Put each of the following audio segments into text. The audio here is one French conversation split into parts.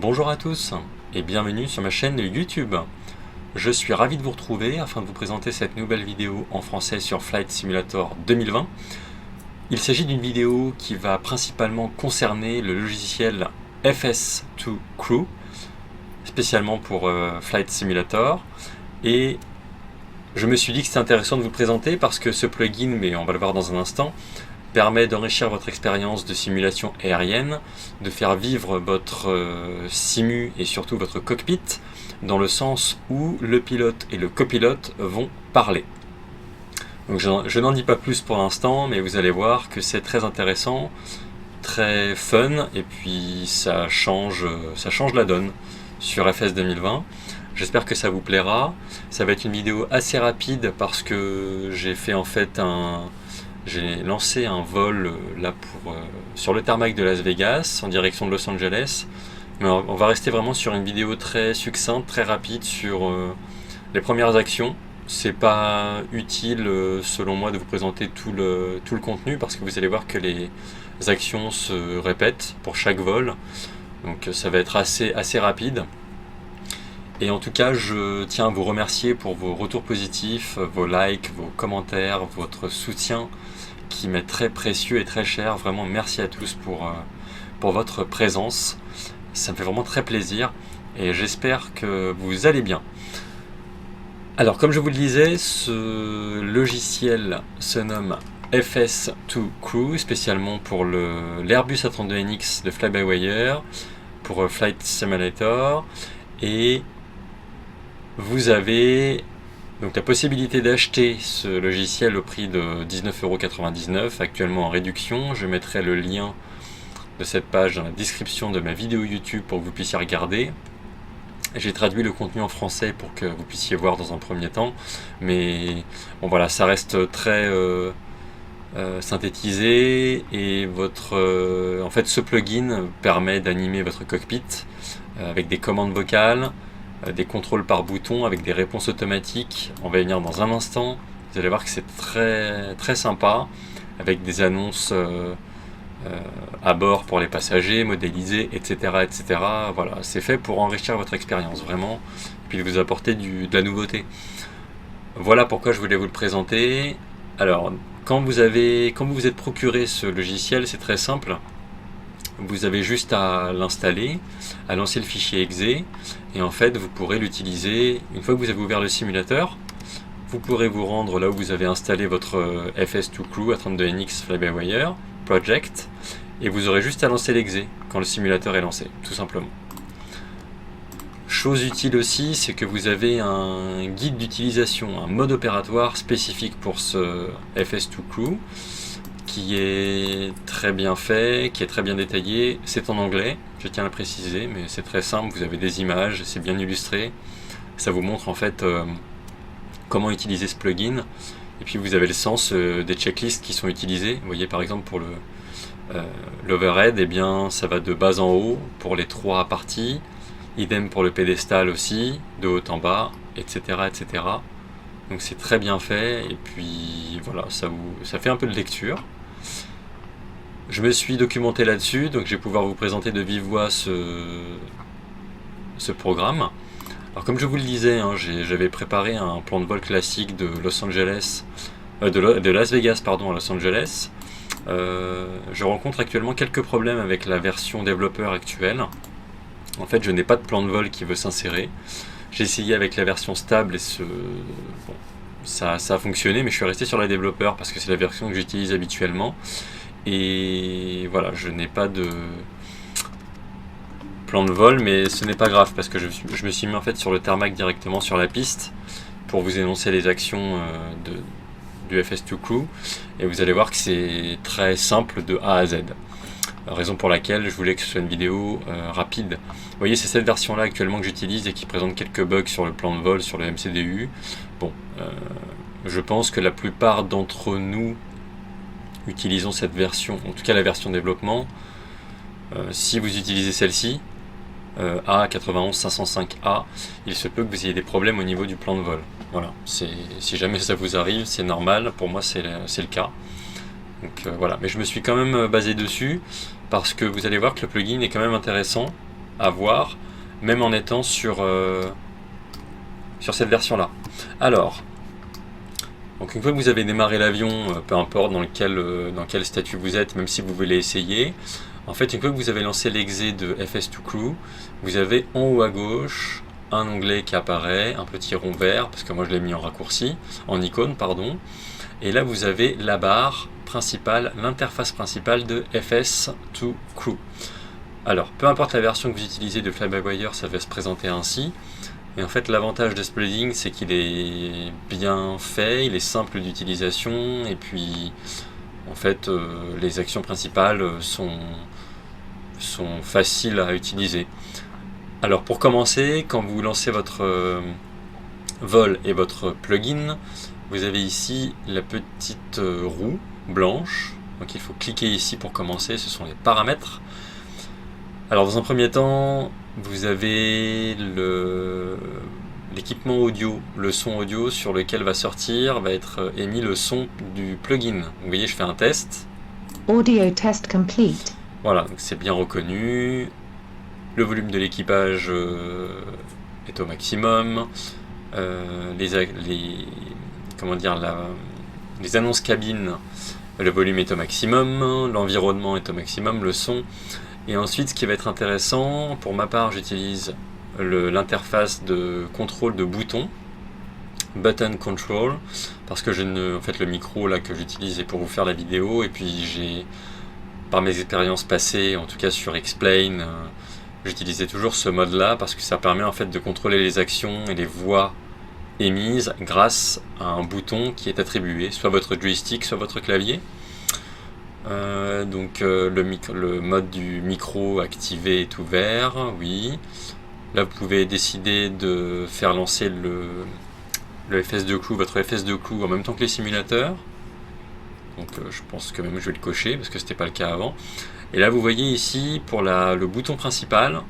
Bonjour à tous et bienvenue sur ma chaîne YouTube. Je suis ravi de vous retrouver afin de vous présenter cette nouvelle vidéo en français sur Flight Simulator 2020. Il s'agit d'une vidéo qui va principalement concerner le logiciel FS2 Crew, spécialement pour Flight Simulator. Et je me suis dit que c'était intéressant de vous le présenter parce que ce plugin, mais on va le voir dans un instant, permet d'enrichir votre expérience de simulation aérienne, de faire vivre votre simu et surtout votre cockpit, dans le sens où le pilote et le copilote vont parler. Donc je n'en dis pas plus pour l'instant, mais vous allez voir que c'est très intéressant, très fun, et puis ça change la donne sur FS 2020. J'espère que ça vous plaira. Ça va être une vidéo assez rapide parce que j'ai lancé un vol sur le tarmac de Las Vegas en direction de Los Angeles. Mais on va rester vraiment sur une vidéo très succincte, très rapide sur les premières actions. C'est pas utile selon moi de vous présenter tout le contenu parce que vous allez voir que les actions se répètent pour chaque vol. Donc ça va être assez rapide. Et en tout cas, je tiens à vous remercier pour vos retours positifs, vos likes, vos commentaires, votre soutien qui m'est très précieux et très cher. Vraiment, merci à tous pour votre présence. Ça me fait vraiment très plaisir et j'espère que vous allez bien. Alors, comme je vous le disais, ce logiciel se nomme FS2 Crew, spécialement pour l'Airbus A32NX de Fly-by-Wire, pour Flight Simulator. Et vous avez donc la possibilité d'acheter ce logiciel au prix de 19,99 €, actuellement en réduction. Je mettrai le lien de cette page dans la description de ma vidéo YouTube pour que vous puissiez regarder. J'ai traduit le contenu en français pour que vous puissiez voir dans un premier temps. Mais bon voilà, ça reste très synthétisé et en fait ce plugin permet d'animer votre cockpit avec des commandes vocales, des contrôles par bouton avec des réponses automatiques. On va y venir dans un instant. Vous allez voir que c'est très sympa avec des annonces à bord pour les passagers, modélisées, etc. etc. Voilà, c'est fait pour enrichir votre expérience vraiment, et puis vous apporter de la nouveauté. Voilà pourquoi je voulais vous le présenter. Alors, quand vous vous êtes procuré ce logiciel, c'est très simple. Vous avez juste à l'installer, à lancer le fichier exe, et en fait vous pourrez l'utiliser une fois que vous avez ouvert le simulateur. Vous pourrez vous rendre là où vous avez installé votre FS2 Crew A32NX Fly-by-Wire Project, et vous aurez juste à lancer l'exe quand le simulateur est lancé, tout simplement. Chose utile aussi, c'est que vous avez un guide d'utilisation, un mode opératoire spécifique pour ce FS2 Crew, qui est très bien fait, qui est très bien détaillé. C'est en anglais, je tiens à le préciser, mais c'est très simple, vous avez des images, c'est bien illustré. Ça vous montre en fait comment utiliser ce plugin. Et puis vous avez le sens des checklists qui sont utilisées. Vous voyez par exemple pour l'overhead, eh bien ça va de bas en haut pour les 3 parties. Idem pour le pédestal aussi, de haut en bas, etc. etc. Donc c'est très bien fait, et puis voilà, ça fait un peu de lecture. Je me suis documenté là-dessus, donc je vais pouvoir vous présenter de vive voix ce programme. Alors comme je vous le disais, hein, j'avais préparé un plan de vol classique de de Las Vegas à Los Angeles. Je rencontre actuellement quelques problèmes avec la version développeur actuelle. En fait, je n'ai pas de plan de vol qui veut s'insérer. J'ai essayé avec la version stable et ça a fonctionné, mais je suis resté sur la développeur parce que c'est la version que j'utilise habituellement. Et voilà, je n'ai pas de plan de vol, mais ce n'est pas grave parce que je me suis mis en fait sur le tarmac directement sur la piste pour vous énoncer les actions du FS2 Crew, et vous allez voir que c'est très simple de A à Z. Raison pour laquelle je voulais que ce soit une vidéo rapide. Vous voyez, c'est cette version là actuellement que j'utilise et qui présente quelques bugs sur le plan de vol, sur le MCDU. Bon, je pense que la plupart d'entre nous utilisons cette version, en tout cas la version développement. Si vous utilisez celle-ci, A91505A, il se peut que vous ayez des problèmes au niveau du plan de vol. Voilà, si jamais ça vous arrive, c'est normal, pour moi c'est le cas. Donc voilà, mais je me suis quand même basé dessus parce que vous allez voir que le plugin est quand même intéressant. à voir, même en étant sur cette version-là. Alors, donc une fois que vous avez démarré l'avion, peu importe dans quel statut vous êtes, même si vous voulez essayer, en fait, une fois que vous avez lancé l'exé de FS2Crew, vous avez en haut à gauche un onglet qui apparaît, un petit rond vert, parce que moi je l'ai mis en raccourci, en icône, pardon. Et là, vous avez la barre principale, l'interface principale de FS2Crew. Alors, peu importe la version que vous utilisez de Fly-by-Wire, ça va se présenter ainsi. Et en fait, l'avantage de Splugin, c'est qu'il est bien fait, il est simple d'utilisation, et puis, en fait, les actions principales sont faciles à utiliser. Alors, pour commencer, quand vous lancez votre vol et votre plugin, vous avez ici la petite roue blanche. Donc, il faut cliquer ici pour commencer, ce sont les paramètres. Alors, dans un premier temps, vous avez l'équipement audio, le son audio sur lequel va être émis le son du plugin. Vous voyez, je fais un test. Audio test complete. Voilà, donc c'est bien reconnu. Le volume de l'équipage est au maximum. Les annonces cabines, le volume est au maximum, l'environnement est au maximum, le son. Et ensuite, ce qui va être intéressant, pour ma part, j'utilise l'interface de contrôle de bouton, button control, parce que en fait, le micro là que j'utilise est pour vous faire la vidéo, et puis par mes expériences passées, en tout cas sur Explain, j'utilisais toujours ce mode là parce que ça permet en fait de contrôler les actions et les voix émises grâce à un bouton qui est attribué, soit votre joystick, soit votre clavier. Le mode du micro activé est ouvert, oui. Là, vous pouvez décider de faire lancer votre FS2Crew en même temps que les simulateurs. Donc, je pense que même je vais le cocher parce que c'était pas le cas avant. Et là, vous voyez ici, pour le bouton principal,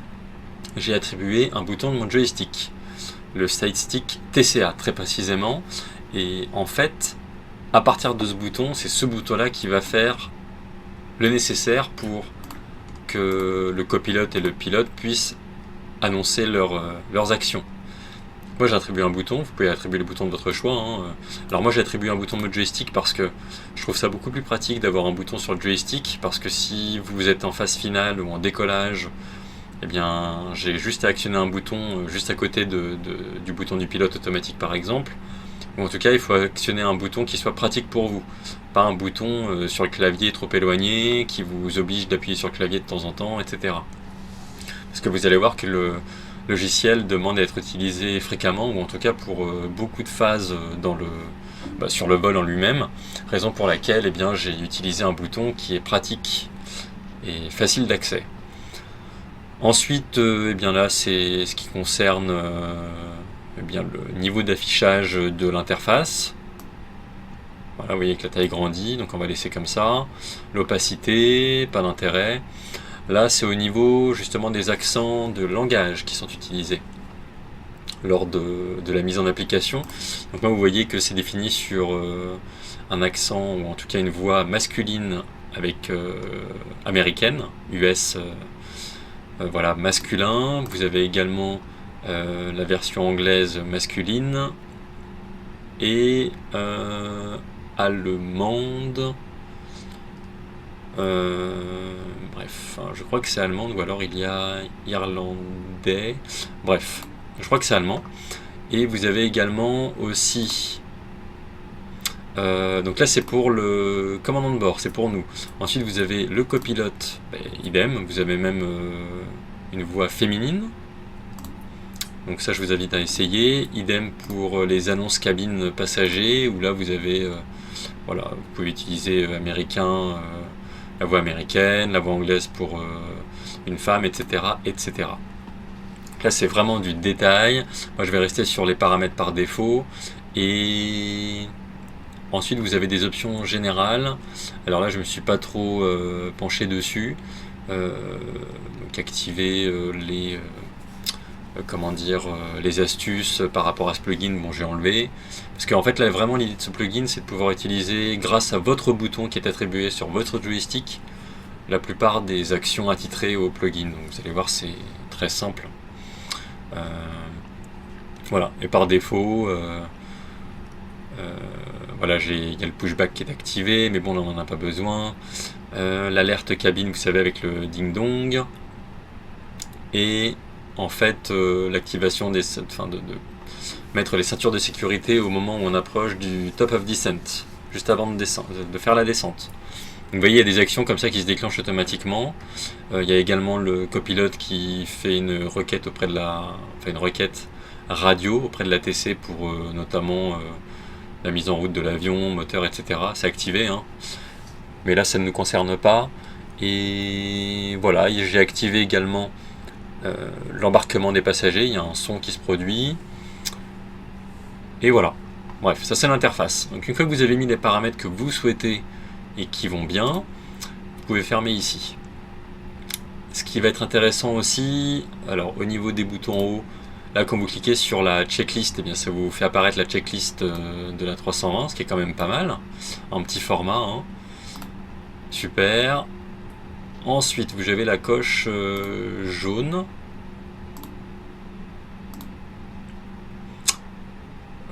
j'ai attribué un bouton de mon joystick, le Side Stick TCA, très précisément. Et en fait, à partir de ce bouton, c'est ce bouton-là qui va faire le nécessaire pour que le copilote et le pilote puissent annoncer leurs actions. Moi j'ai attribué un bouton, vous pouvez attribuer le bouton de votre choix. Alors moi j'ai attribué un bouton de mon joystick parce que je trouve ça beaucoup plus pratique d'avoir un bouton sur le joystick, parce que si vous êtes en phase finale ou en décollage, eh bien j'ai juste à actionner un bouton juste à côté du bouton du pilote automatique par exemple. Ou en tout cas il faut actionner un bouton qui soit pratique pour vous, pas un bouton sur le clavier trop éloigné qui vous oblige d'appuyer sur le clavier de temps en temps, etc. Parce que vous allez voir que le logiciel demande à être utilisé fréquemment, ou en tout cas pour beaucoup de phases sur le vol en lui-même, raison pour laquelle j'ai utilisé un bouton qui est pratique et facile d'accès. Ensuite, là c'est ce qui concerne le niveau d'affichage de l'interface. Voilà, vous voyez que la taille grandit, donc on va laisser comme ça. L'opacité, pas d'intérêt. Là, c'est au niveau justement des accents de langage qui sont utilisés lors de la mise en application. Donc là, vous voyez que c'est défini sur un accent, ou en tout cas une voix masculine avec américaine, US, masculin. Vous avez également la version anglaise masculine et allemande. Je crois que c'est allemande, ou alors il y a irlandais. Bref, je crois que c'est allemand. Et vous avez également aussi donc là c'est pour le commandant de bord, c'est pour nous. Ensuite vous avez le copilote, idem, vous avez même une voix féminine. Donc ça je vous invite à essayer. Idem pour les annonces cabine passagers, où là vous avez vous pouvez utiliser américain, la voix américaine, la voix anglaise pour une femme, etc., etc. Là c'est vraiment du détail. Moi je vais rester sur les paramètres par défaut. Et ensuite vous avez des options générales. Alors là je me suis pas trop penché dessus. Donc activer les astuces par rapport à ce plugin, j'ai enlevé. Parce qu'en fait là vraiment l'idée de ce plugin c'est de pouvoir utiliser, grâce à votre bouton qui est attribué sur votre joystick, la plupart des actions attitrées au plugin. Donc vous allez voir c'est très simple. Voilà, et par défaut, voilà, il y a le pushback qui est activé, mais bon, là on n'en a pas besoin. L'alerte cabine, vous savez, avec le ding-dong. Et en fait, l'activation de mettre les ceintures de sécurité au moment où on approche du top of descent, juste avant de faire la descente. Donc, vous voyez, il y a des actions comme ça qui se déclenchent automatiquement. Il y a également le copilote qui fait une requête une requête radio auprès de l'ATC pour notamment la mise en route de l'avion, moteur, etc. C'est activé, hein. Mais là, ça ne nous concerne pas. Et voilà, j'ai activé également l'embarquement des passagers. Il y a un son qui se produit. Et voilà. Bref, ça c'est l'interface. Donc une fois que vous avez mis les paramètres que vous souhaitez et qui vont bien, vous pouvez fermer ici. Ce qui va être intéressant aussi, alors au niveau des boutons en haut, là quand vous cliquez sur la checklist, eh bien, ça vous fait apparaître la checklist de la 320, ce qui est quand même pas mal, en petit format, hein. Super. Ensuite, vous avez la coche jaune.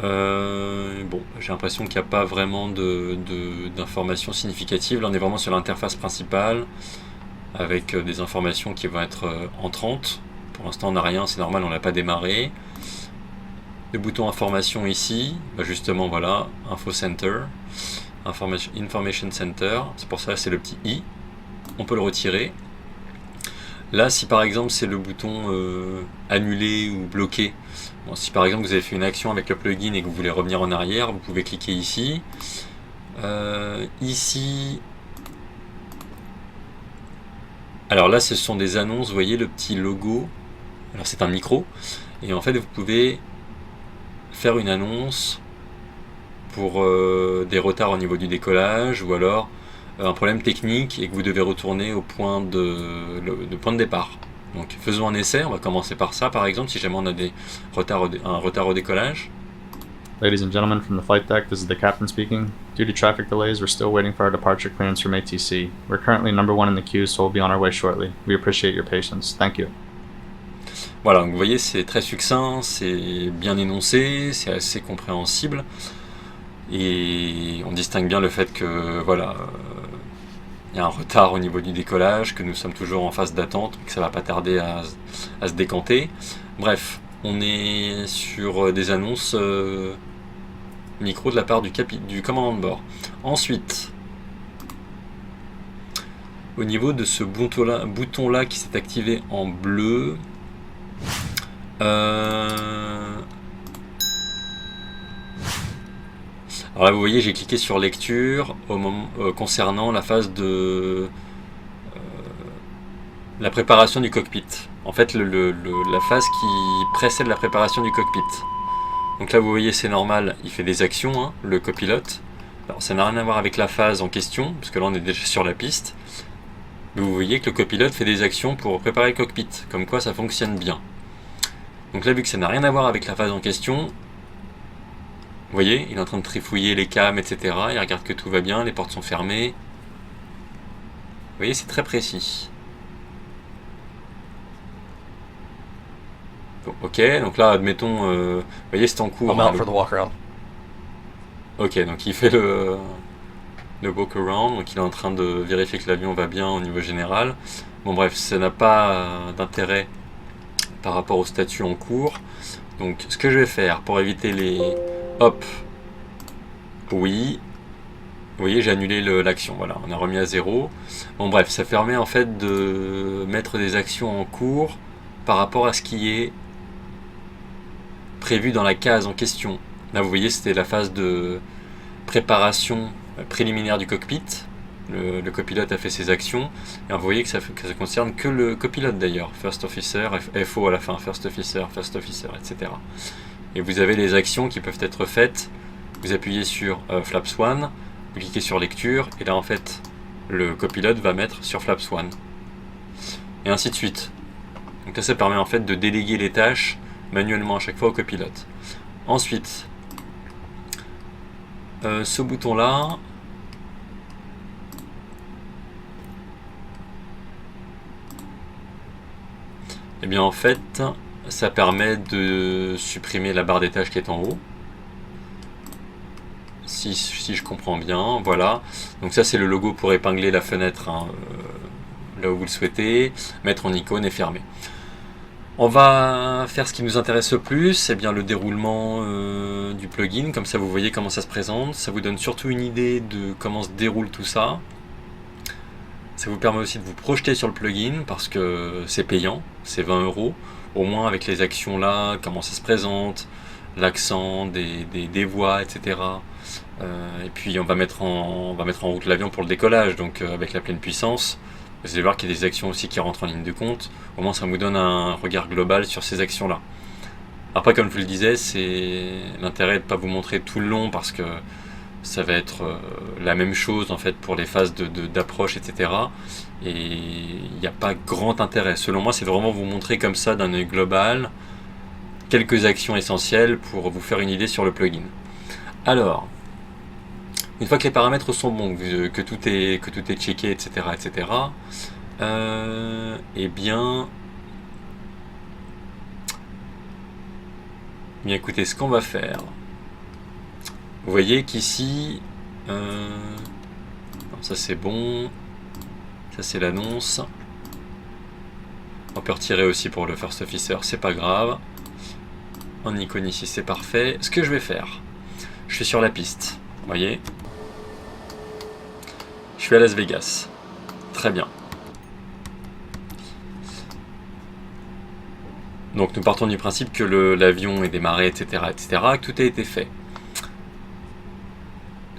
Bon, j'ai l'impression qu'il n'y a pas vraiment d'informations significatives. Là, on est vraiment sur l'interface principale avec des informations qui vont être entrantes. Pour l'instant, on n'a rien, c'est normal, on l'a pas démarré. Le bouton information ici, bah justement, voilà, Info Center, Information Center. C'est pour ça, c'est le petit i. On peut le retirer. Là, si par exemple c'est le bouton annuler ou bloquer, bon, si par exemple vous avez fait une action avec le plugin et que vous voulez revenir en arrière, vous pouvez cliquer ici. Ici, alors là ce sont des annonces, vous voyez le petit logo, alors c'est un micro, et en fait vous pouvez faire une annonce pour des retards au niveau du décollage, ou alors un problème technique et que vous devez retourner au point de départ. Donc faisons un essai, on va commencer par ça par exemple, si jamais on a un retard au décollage. Ladies and gentlemen from the flight deck, this is the captain speaking. Due to traffic delays, we're still waiting for our departure clearance from ATC. We're currently number 1 in the queue, so we'll be on our way shortly. We appreciate your patience. Thank you. Voilà, donc vous voyez, c'est très succinct, c'est bien énoncé, c'est assez compréhensible. Et on distingue bien le fait que voilà, il y a un retard au niveau du décollage, que nous sommes toujours en phase d'attente, que ça va pas tarder à se décanter. Bref, on est sur des annonces micro de la part du commandant de bord. Ensuite, au niveau de ce bouton-là qui s'est activé en bleu, alors là vous voyez j'ai cliqué sur lecture au moment, concernant la phase de la préparation du cockpit. En fait la phase qui précède la préparation du cockpit. Donc là vous voyez c'est normal, il fait des actions, hein, le copilote. Alors ça n'a rien à voir avec la phase en question, parce que là on est déjà sur la piste. Mais vous voyez que le copilote fait des actions pour préparer le cockpit, comme quoi ça fonctionne bien. Donc là vu que ça n'a rien à voir avec la phase en question, vous voyez, il est en train de trifouiller les cams, etc. Il regarde que tout va bien, les portes sont fermées. Vous voyez, c'est très précis. Bon, ok, donc là, admettons, vous voyez, c'est en cours. I'm out for the walk around. Ok, donc il fait le walk around, donc il est en train de vérifier que l'avion va bien au niveau général. Bon bref, ça n'a pas d'intérêt par rapport au statut en cours. Donc ce que je vais faire pour éviter les... Hop, oui, vous voyez j'ai annulé l'action, voilà, on a remis à 0. Bon bref, ça permet en fait de mettre des actions en cours par rapport à ce qui est prévu dans la case en question. Là vous voyez c'était la phase de préparation préliminaire du cockpit, le copilote a fait ses actions, et vous voyez que ça concerne que le copilote d'ailleurs, First Officer, FO à la fin, First Officer, etc. Et vous avez les actions qui peuvent être faites. Vous appuyez sur Flaps 1, vous cliquez sur lecture, et là en fait le copilote va mettre sur Flaps 1. Et ainsi de suite. Donc là ça permet en fait de déléguer les tâches manuellement à chaque fois au copilote. Ensuite, ce bouton là, Et bien en fait, ça permet de supprimer la barre des tâches qui est en haut. Si je comprends bien, voilà. Donc ça c'est le logo pour épingler la fenêtre hein, là où vous le souhaitez, mettre en icône et fermer. On va faire ce qui nous intéresse le plus, c'est bien le déroulement du plugin, comme ça vous voyez comment ça se présente, ça vous donne surtout une idée de comment se déroule tout ça. Ça vous permet aussi de vous projeter sur le plugin parce que c'est payant, c'est 20 €, au moins avec les actions là, comment ça se présente, l'accent, des voix, etc. Et puis on va mettre en route l'avion pour le décollage, donc avec la pleine puissance. Vous allez voir qu'il y a des actions aussi qui rentrent en ligne de compte. Au moins ça vous donne un regard global sur ces actions-là. Après, comme je vous le disais, c'est l'intérêt de ne pas vous montrer tout le long parce que ça va être la même chose en fait pour les phases d'approche, etc. Et il n'y a pas grand intérêt. Selon moi, c'est vraiment vous montrer comme ça d'un œil global quelques actions essentielles pour vous faire une idée sur le plugin. Alors, une fois que les paramètres sont bons, que tout est checké, etc., etc., eh bien, écoutez, ce qu'on va faire, vous voyez qu'ici, ça c'est bon, ça c'est l'annonce. On peut retirer aussi pour le First Officer, c'est pas grave. En icône ici, c'est parfait. Ce que je vais faire, je suis sur la piste, vous voyez. Je suis à Las Vegas. Très bien. Donc nous partons du principe que l'avion est démarré, etc., etc., que tout a été fait.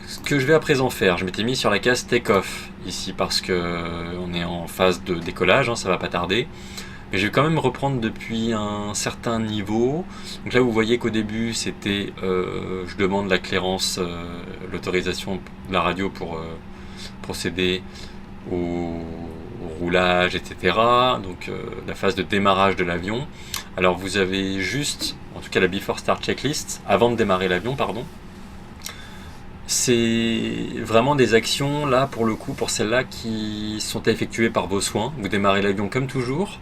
Ce que je vais à présent faire, je m'étais mis sur la case Take-off ici parce que on est en phase de décollage, hein, ça va pas tarder. Mais je vais quand même reprendre depuis un certain niveau. Donc là vous voyez qu'au début c'était je demande la clairance, l'autorisation de la radio pour procéder au roulage, etc. Donc la phase de démarrage de l'avion. Alors vous avez juste, en tout cas la Before Start Checklist, avant de démarrer l'avion, pardon. C'est vraiment des actions, là pour le coup, pour celles-là qui sont effectuées par vos soins. Vous démarrez l'avion comme toujours.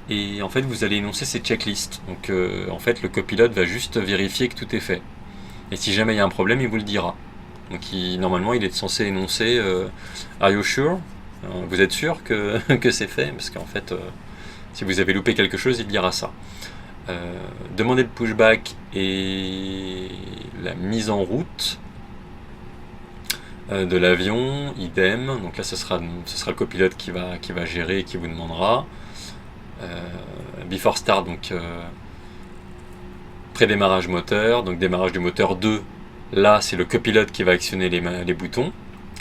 Et en fait vous allez énoncer ces checklists. Donc en fait le copilote va juste vérifier que tout est fait. Et si jamais il y a un problème, il vous le dira. Donc normalement il est censé énoncer Are you sure? Vous êtes sûr que c'est fait? Parce qu'en fait, si vous avez loupé quelque chose, il dira ça. Demander le pushback et la mise en route de l'avion, idem. Donc là ce sera le copilote qui va gérer et qui vous demandera. Before start, donc pré-démarrage moteur, donc démarrage du moteur 2. Là, c'est le copilote qui va actionner les boutons,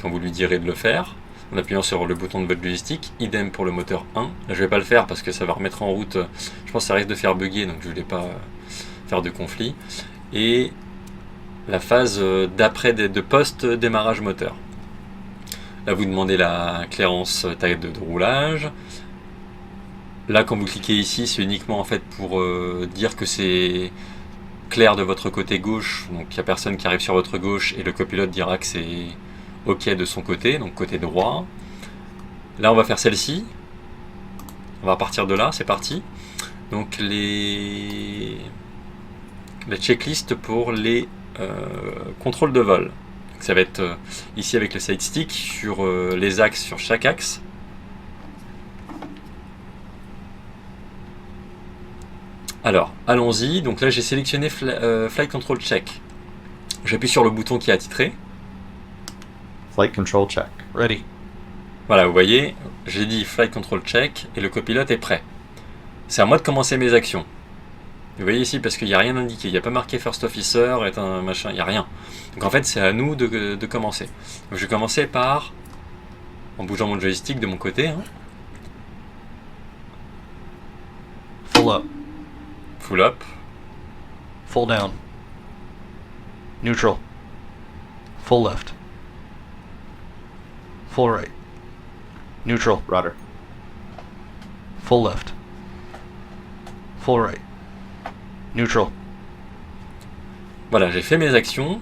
quand vous lui direz de le faire, en appuyant sur le bouton de votre joystick. Idem pour le moteur 1. Là, je ne vais pas le faire parce que ça va remettre en route, je pense que ça risque de faire bugger, donc je ne voulais pas faire de conflit. Et la phase d'après, de post-démarrage moteur. Là, vous demandez la clairance taille de roulage. Là, quand vous cliquez ici, c'est uniquement en fait pour dire que c'est clair de votre côté gauche, donc il n'y a personne qui arrive sur votre gauche et le copilote dira que c'est OK de son côté, donc côté droit. Là, on va faire celle-ci. On va partir de là, c'est parti. Donc la checklist pour les contrôles de vol. Donc, ça va être ici avec le side stick sur les axes, sur chaque axe. Alors, allons-y. Donc là, j'ai sélectionné Flight Control Check. J'appuie sur le bouton qui est attitré. Flight control check. Ready. Voilà, vous voyez, j'ai dit Flight Control Check et le copilote est prêt. C'est à moi de commencer mes actions. Vous voyez ici, parce qu'il n'y a rien indiqué. Il n'y a pas marqué First Officer, est un machin, il n'y a rien. Donc en fait, c'est à nous de commencer. Donc, je vais commencer par, en bougeant mon joystick de mon côté. Hein. Full up. Full up. Full down. Neutral. Full left. Full right. Neutral. Rudder. Full left. Full right. Neutral. Voilà, j'ai fait mes actions.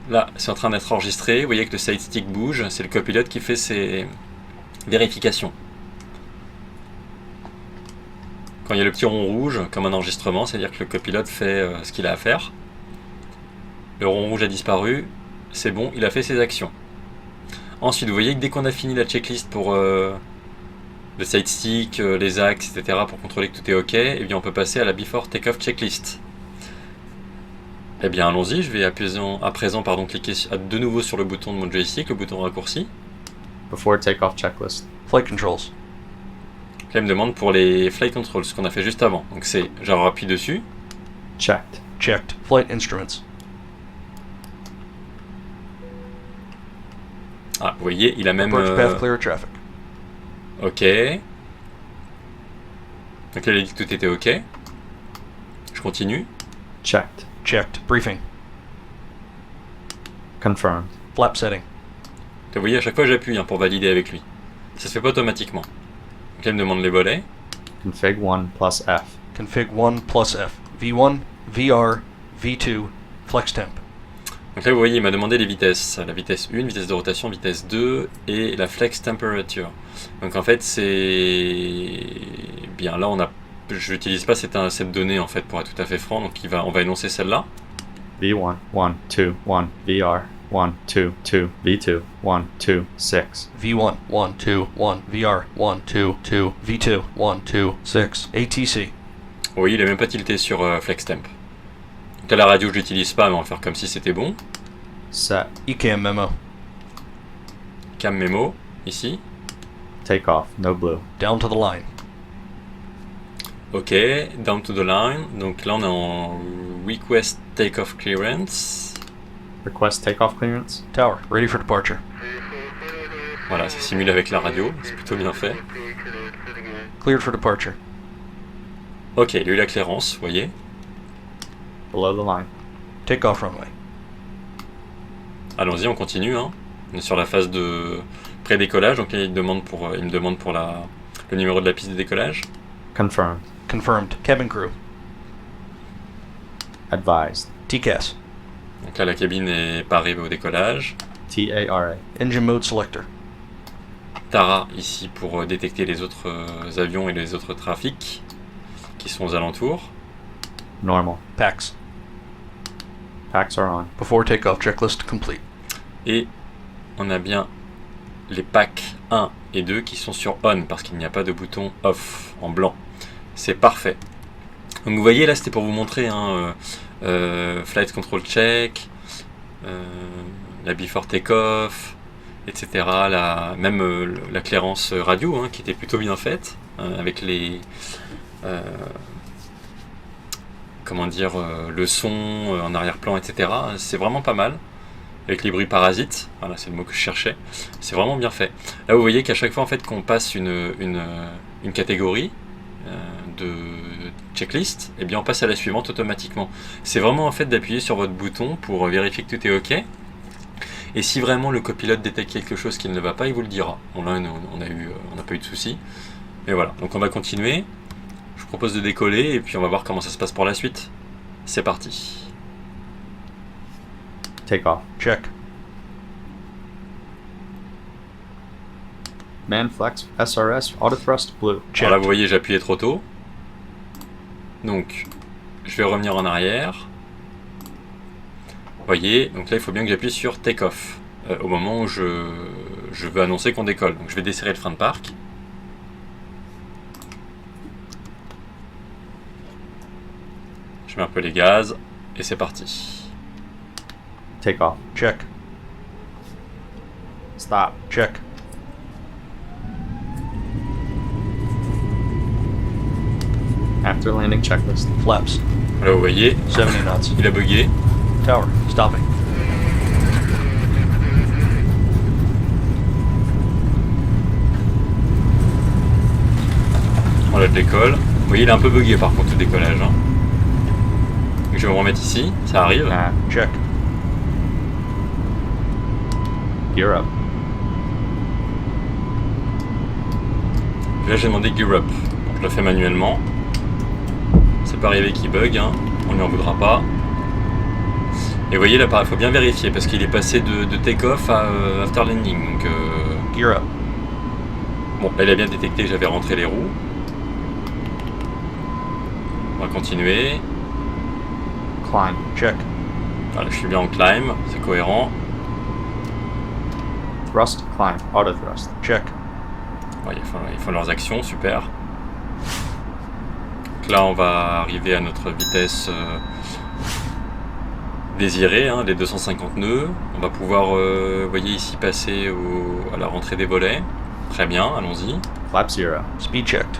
Là, c'est en train d'être enregistré. Vous voyez que le side stick bouge. C'est le copilote qui fait ses vérifications. Quand il y a le petit rond rouge, comme un enregistrement, c'est-à-dire que le copilote fait ce qu'il a à faire. Le rond rouge a disparu, c'est bon, il a fait ses actions. Ensuite, vous voyez que dès qu'on a fini la checklist pour le side stick, les axes, etc., pour contrôler que tout est OK, eh bien on peut passer à la Before Takeoff Checklist. Eh bien allons-y, je vais à présent cliquer de nouveau sur le bouton de mon joystick, le bouton raccourci. Before takeoff checklist. Flight controls. Là, il me demande pour les flight controls, ce qu'on a fait juste avant. Donc c'est, je rappuie dessus. Checked. Checked. Flight instruments. Ah, vous voyez, il a même... Approach path clear of traffic. OK. Donc là, il a dit que tout était OK. Je continue. Checked. Checked. Briefing. Confirmed. Flap setting. Vous voyez, à chaque fois, j'appuie pour valider avec lui. Ça se fait pas automatiquement. Donc là, il me demande les volets. Config 1 plus F. Config 1 plus F. V1, VR, V2, flex temp. Donc là, vous voyez, il m'a demandé les vitesses. La vitesse 1, vitesse de rotation, vitesse 2 et la flex temperature. Donc en fait, c'est... Bien, là, je n'utilise pas cette donnée, en fait, pour être tout à fait franc. Donc on va énoncer celle-là. V1, 1, 2, 1, VR, 1, 2, 2, V2, 1, 2, 6. V1, 1, 2, 1, VR, 1, 2, 2, V2, 1, 2, 6. ATC. Vous voyez, il n'est même pas tilté sur flex temp. Donc là, la radio, je l'utilise pas, mais on va faire comme si c'était bon. Set. ECAM memo. Cam memo, ici. Takeoff. No blue. Down to the line. OK, down to the line. Donc là, on est en request takeoff clearance. Request takeoff clearance. Tower, ready for departure. Voilà, c'est simulé avec la radio, c'est plutôt bien fait. Cleared for departure. OK, il a eu la clairance, vous voyez. Below the line. Takeoff runway. Allons-y, on continue. Hein. On est sur la phase de pré-décollage, donc là, il me demande pour le numéro de la piste de décollage. Confirmed. Confirmed. Cabin crew. Advised. TCAS. Donc là, la cabine est parée au décollage. TARA. Engine mode selector. TARA ici pour détecter les autres avions et les autres trafics qui sont aux alentours. Normal. PAX. Packs are on. Before takeoff checklist complete. Et on a bien les packs 1 et 2 qui sont sur on parce qu'il n'y a pas de bouton off en blanc. C'est parfait. Donc vous voyez là, c'était pour vous montrer flight control check, la before takeoff, etc. Même la clairance radio qui était plutôt bien faite avec les le son en arrière-plan, etc. C'est vraiment pas mal. Avec les bruits parasites, voilà, c'est le mot que je cherchais. C'est vraiment bien fait. Là, vous voyez qu'à chaque fois en fait qu'on passe une catégorie de checklist, et bien on passe à la suivante automatiquement. C'est vraiment en fait d'appuyer sur votre bouton pour vérifier que tout est OK. Et si vraiment le copilote détecte quelque chose qui ne va pas, il vous le dira. Bon là, on n'a pas eu de soucis. Mais voilà, donc on va continuer. Je vous propose de décoller et puis on va voir comment ça se passe pour la suite. C'est parti. Takeoff. Check. Man flex SRS auto thrust blue. Check. Alors là, vous voyez, j'ai appuyé trop tôt. Donc, je vais revenir en arrière. Vous voyez, donc là, il faut bien que j'appuie sur Take-off au moment où je veux annoncer qu'on décolle. Donc, je vais desserrer le frein de parc. Je mets un peu les gaz et c'est parti. Takeoff. Check. Stop. Check. After landing checklist. Flaps. Là, vous voyez, 70 knots. il a bugué. Tower, stopping. On la décolle. Vous voyez, il est un peu bugué par contre le décollage. Donc, je vais me remettre ici, ça arrive. Ah, Check. gear up. Là, j'ai demandé Gear Up. Donc, je le fais manuellement. Ça peut arriver qu'il bug, on lui en voudra pas. Et vous voyez là, il faut bien vérifier parce qu'il est passé de take-off à after landing. Donc, Gear up. bon, là, il a bien détecté que j'avais rentré les roues. On va continuer. Climb. Check. Voilà, je suis bien en climb, c'est cohérent. Thrust. Climb. Auto thrust. Check. Ouais, ils font leurs actions, super. Donc là, on va arriver à notre vitesse désirée, hein, les 250 nœuds. On va pouvoir, vous voyez ici, passer à la rentrée des volets. Très bien, allons-y. Flap 0. Speed checked.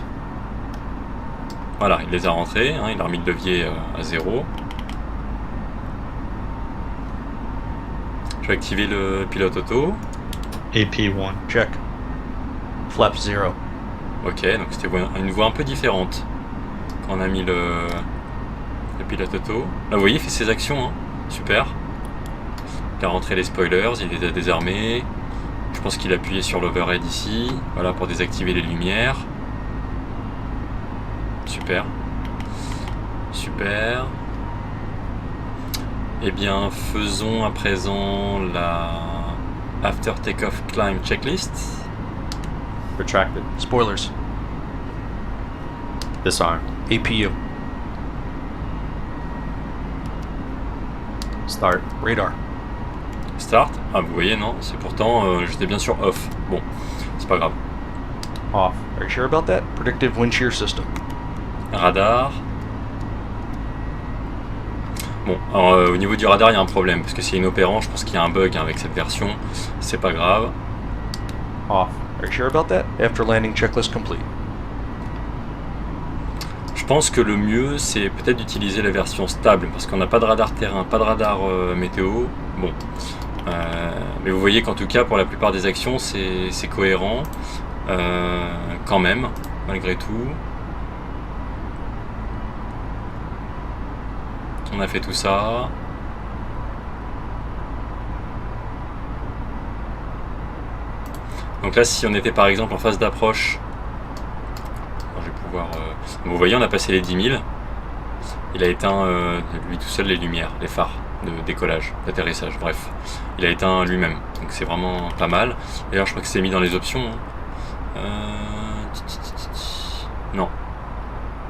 Voilà, il les a rentrés, hein, il a remis le levier à 0. Je vais activer le pilote auto. AP1. Check. Flap 0. Ok, donc c'était une voie un peu différente quand on a mis le pilote auto. Là, vous voyez, il fait ses actions, hein. Super. Il a rentré les spoilers, il les a désarmés. Je pense qu'il a appuyé sur l'overhead ici, voilà, pour désactiver les lumières. Super. Super. Eh bien, faisons à présent la After Takeoff Climb Checklist. Retracted. Spoilers. Disarmed. APU. Start. Radar. Start. Ah, vous voyez, non, c'est pourtant, j'étais bien sur off. Bon, c'est pas grave. Off. Are you sure about that? Predictive wind shear system. Radar. Bon, alors, au niveau du radar, il y a un problème, parce que c'est inopérant, je pense qu'il y a un bug, hein, avec cette version. C'est pas grave. Off. Are you sure about that? After landing checklist complete. Je pense que le mieux, c'est peut-être d'utiliser la version stable, parce qu'on n'a pas de radar terrain, pas de radar météo. Bon. Mais vous voyez qu'en tout cas, pour la plupart des actions, c'est cohérent. Quand même, malgré tout. On a fait tout ça. Donc là, si on était par exemple en phase d'approche, je vais pouvoir... vous voyez, on a passé les 10 000. Il a éteint, lui tout seul, les lumières, les phares de décollage, d'atterrissage, bref. Il a éteint lui-même, donc c'est vraiment pas mal. D'ailleurs, je crois que c'est mis dans les options. Hein. Non.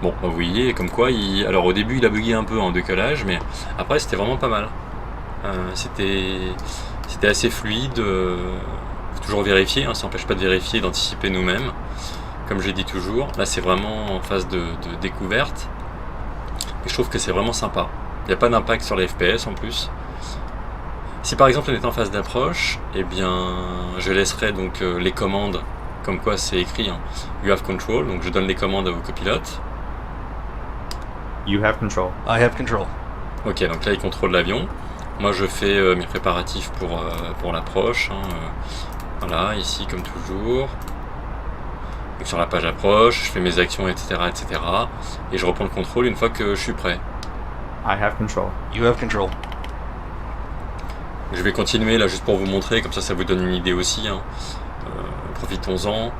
Bon, bah, vous voyez, comme quoi, alors au début, il a bugué un peu en décollage, mais après, c'était vraiment pas mal. C'était assez fluide. Faut toujours vérifier, hein, ça n'empêche pas de vérifier, d'anticiper nous-mêmes. Comme je dis toujours, là, c'est vraiment en phase de découverte. Et je trouve que c'est vraiment sympa. Il n'y a pas d'impact sur les FPS en plus. Si par exemple on est en phase d'approche, eh bien je laisserai donc les commandes, comme quoi c'est écrit, hein, You have control, donc je donne les commandes à vos copilotes. You have control. I have control. Ok, donc là il contrôle l'avion. Moi je fais mes préparatifs pour l'approche. Hein, voilà, ici comme toujours. Donc, sur la page approche, je fais mes actions, etc., etc. Et je reprends le contrôle une fois que je suis prêt. I have control. You have control. Je vais continuer là juste pour vous montrer, comme ça vous donne une idée aussi. Hein. Profitons-en.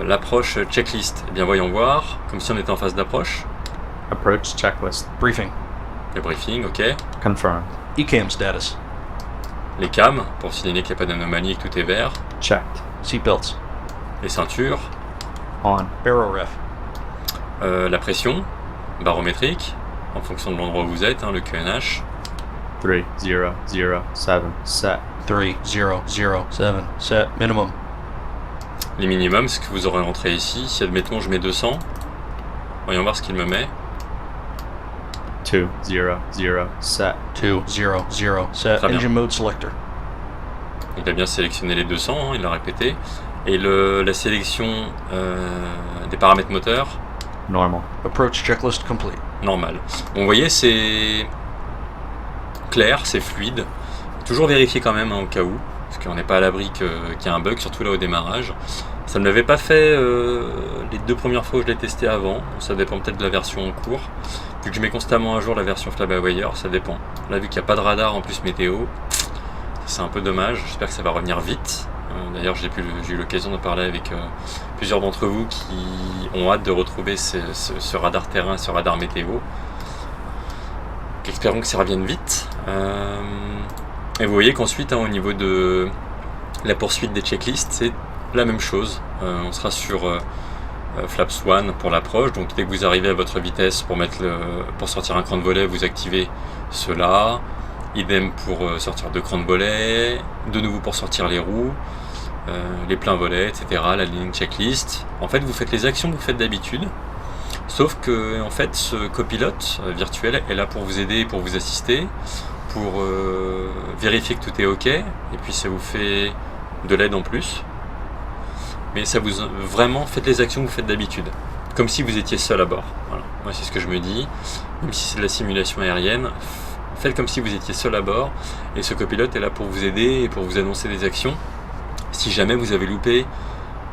L'approche checklist, eh bien voyons voir, comme si on était en phase d'approche. Approach checklist. Briefing. Le briefing, ok. Confirmed. ECAM status. Les cams, pour signaler qu'il n'y a pas d'anomalie et que tout est vert. Checked. Seatbelts. Les ceintures. On. Barrel ref. La pression, barométrique, en fonction de l'endroit où vous êtes, hein, le QNH. 3007 set. 3007 set minimum. Les minimums, ce que vous aurez rentré ici. Si admettons je mets 200, voyons voir ce qu'il me met. 200 set. 200 set. Très bien. Engine mode selector. Il a bien sélectionné les 200, hein, il l'a répété. Et la sélection des paramètres moteurs, Normal. Approach checklist complete. normal. Bon, vous voyez, c'est clair, c'est fluide. Toujours vérifier quand même, hein, au cas où, parce qu'on n'est pas à l'abri qu'il y ait un bug, surtout là au démarrage. Ça ne l'avait pas fait les 2 premières fois où je l'ai testé avant. Ça dépend peut-être de la version en cours. Vu que je mets constamment à jour la version Fly-by-Wire, ça dépend. Là, vu qu'il n'y a pas de radar en plus météo, c'est un peu dommage. J'espère que ça va revenir vite. D'ailleurs, j'ai eu l'occasion de parler avec plusieurs d'entre vous qui ont hâte de retrouver ce radar terrain, ce radar météo. Espérons que ça revienne vite. Et vous voyez qu'ensuite, hein, au niveau de la poursuite des checklists, c'est la même chose. On sera sur Flaps 1 pour l'approche. Donc dès que vous arrivez à votre vitesse pour sortir un cran de volet, vous activez cela. Idem pour sortir 2 crans de volet, de nouveau pour sortir les roues, les pleins volets, etc. La ligne checklist. En fait, vous faites les actions que vous faites d'habitude, sauf que en fait, ce copilote virtuel est là pour vous aider et pour vous assister, pour vérifier que tout est ok, et puis ça vous fait de l'aide en plus. Mais ça vous vraiment faites les actions que vous faites d'habitude, comme si vous étiez seul à bord. Voilà. Moi, c'est ce que je me dis. Même si c'est de la simulation aérienne, faites comme si vous étiez seul à bord, et ce copilote est là pour vous aider et pour vous annoncer des actions si jamais vous avez loupé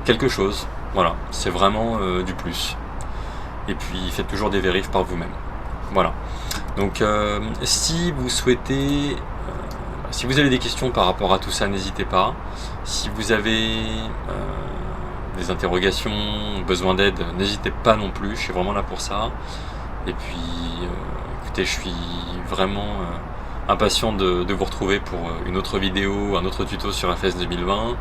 quelque chose. Voilà, c'est vraiment du plus. Et puis faites toujours des vérifs par vous-même. Voilà. Donc si vous souhaitez, si vous avez des questions par rapport à tout ça, n'hésitez pas. Si vous avez des interrogations, besoin d'aide, n'hésitez pas non plus, je suis vraiment là pour ça. Et puis écoutez, je suis vraiment impatient de vous retrouver pour une autre vidéo, un autre tuto sur FS 2020.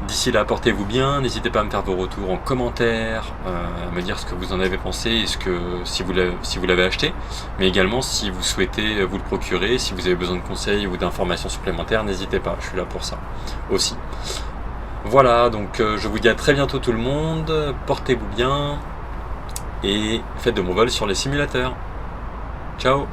D'ici là, portez-vous bien, n'hésitez pas à me faire vos retours en commentaire, à me dire ce que vous en avez pensé, et si vous l'avez acheté, mais également si vous souhaitez vous le procurer, si vous avez besoin de conseils ou d'informations supplémentaires, n'hésitez pas, je suis là pour ça aussi. Voilà, donc je vous dis à très bientôt tout le monde, portez-vous bien, et faites de bons vols sur les simulateurs. Ciao!